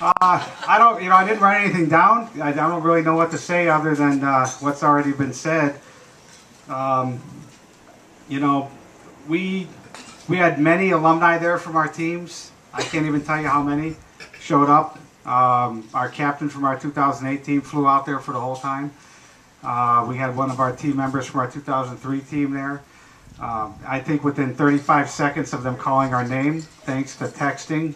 I didn't write anything down. I don't really know what to say other than what's already been said. Um, you know, we had many alumni there from our teams. I can't even tell you how many showed up. Our captain from our 2008 team flew out there for the whole time. We had one of our team members from our 2003 team there. I think within 35 seconds of them calling our name, thanks to texting,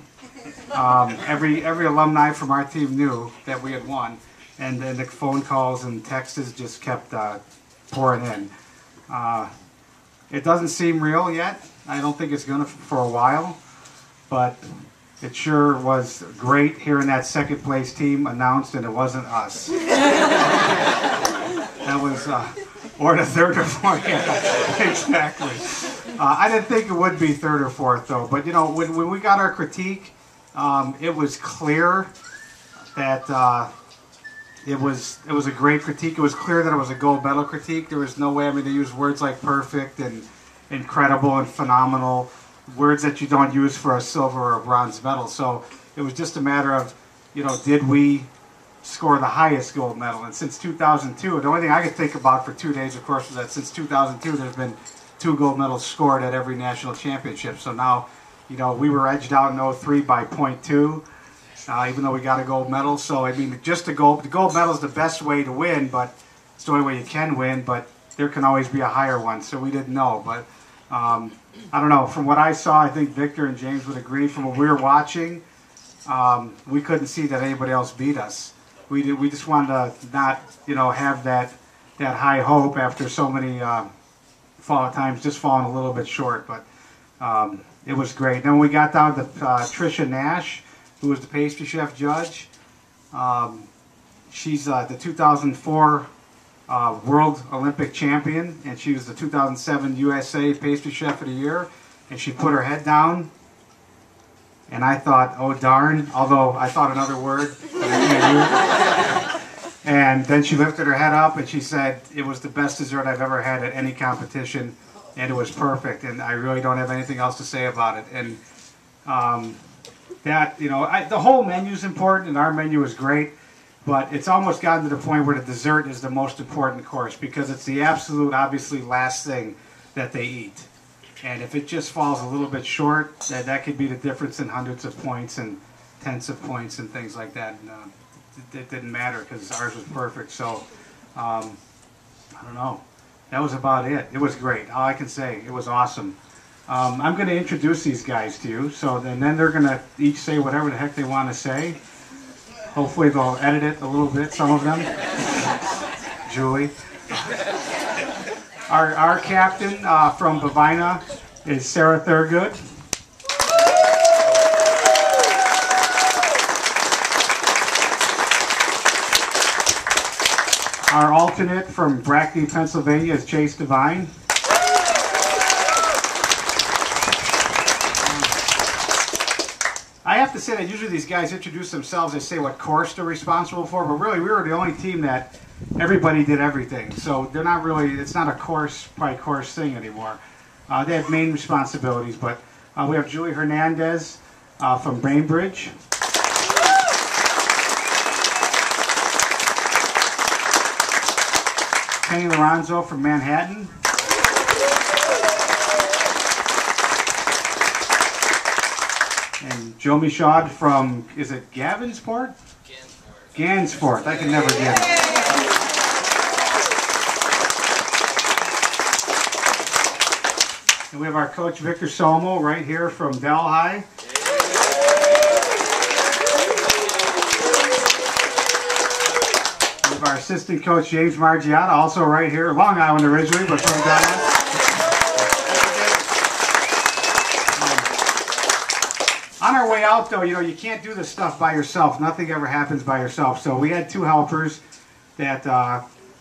every alumni from our team knew that we had won, and then the phone calls and texts just kept pouring in. It doesn't seem real yet. I don't think it's gonna for a while, but it sure was great hearing that second place team announced, and it wasn't us. That was, or the third or fourth, yeah, exactly. I didn't think it would be third or fourth though, but when we got our critique, it was clear that it was a great critique. It was clear that it was a gold medal critique. There was no way. I mean, they used words like perfect and incredible and phenomenal, words that you don't use for a silver or a bronze medal. So it was just a matter of, did we score the highest gold medal? And since 2002, the only thing I could think about for 2 days, of course, was that since 2002, there's been 2 gold medals scored at every national championship. So now, we were edged out in 03 by .2. Even though we got a gold medal. So, I mean, just the gold medal is the best way to win, but it's the only way you can win, but there can always be a higher one, so we didn't know. But, I don't know, from what I saw, I think Victor and James would agree, from what we were watching, we couldn't see that anybody else beat us. We just wanted to not, have that high hope after so many times just falling a little bit short, but it was great. Then when we got down to Tricia Nash, who was the pastry chef judge. She's the 2004 World Olympic champion, and she was the 2007 USA Pastry Chef of the Year. And she put her head down, and I thought, oh darn, although I thought another word that I can't use. And then she lifted her head up and she said, it was the best dessert I've ever had at any competition, and it was perfect, and I really don't have anything else to say about it. And the whole menu is important, and our menu is great, but it's almost gotten to the point where the dessert is the most important course, because it's the absolute, obviously, last thing that they eat. And if it just falls a little bit short, that could be the difference in hundreds of points and tenths of points and things like that. And, it didn't matter because ours was perfect. So, I don't know. That was about it. It was great. All I can say, it was awesome. I'm going to introduce these guys to you, and then they're going to each say whatever the heck they want to say. Hopefully they'll edit it a little bit, some of them. Julie. Our captain from Bavina is Sarah Thurgood. Our alternate from Brackney, Pennsylvania is Chase Devine. I have to say that usually these guys introduce themselves, they say what course they're responsible for, but really we were the only team that everybody did everything. So they're not really, it's not a course by course thing anymore. They have main responsibilities, but we have Julie Hernandez from Bainbridge. Kenny Lorenzo from Manhattan. And Joe Michaud from, is it Gavinsport? Gansport. I can never get it. And we have our coach Victor Somo right here from Delhi. We have our assistant coach James Margiata, also right here, Long Island originally, but from Delhi. On our way out, though, you can't do this stuff by yourself. Nothing ever happens by yourself. So we had 2 helpers that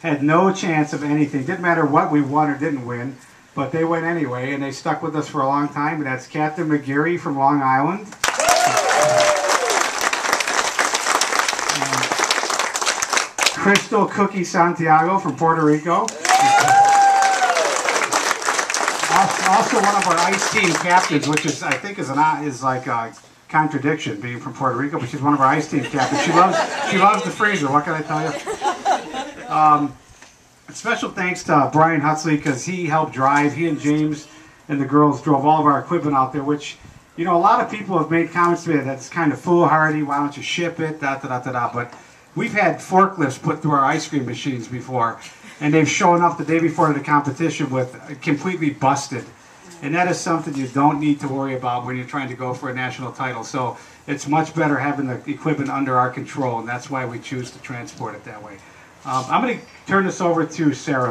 had no chance of anything. Didn't matter what we won or didn't win, but they went anyway, and they stuck with us for a long time. And that's Captain McGeary from Long Island. Crystal Cookie Santiago from Puerto Rico. Also one of our ice team captains, which is I think is like contradiction, being from Puerto Rico, but she's one of our ice team captains. She loves the freezer. What can I tell you? Special thanks to Brian Huxley, because he helped drive. He and James and the girls drove all of our equipment out there, which, you know, a lot of people have made comments to me that's kind of foolhardy. Why don't you ship it? Da da da da da. But we've had forklifts put through our ice cream machines before, and they've shown up the day before the competition with completely busted. And that is something you don't need to worry about when you're trying to go for a national title. So it's much better having the equipment under our control, and that's why we choose to transport it that way. I'm going to turn this over to Sarah.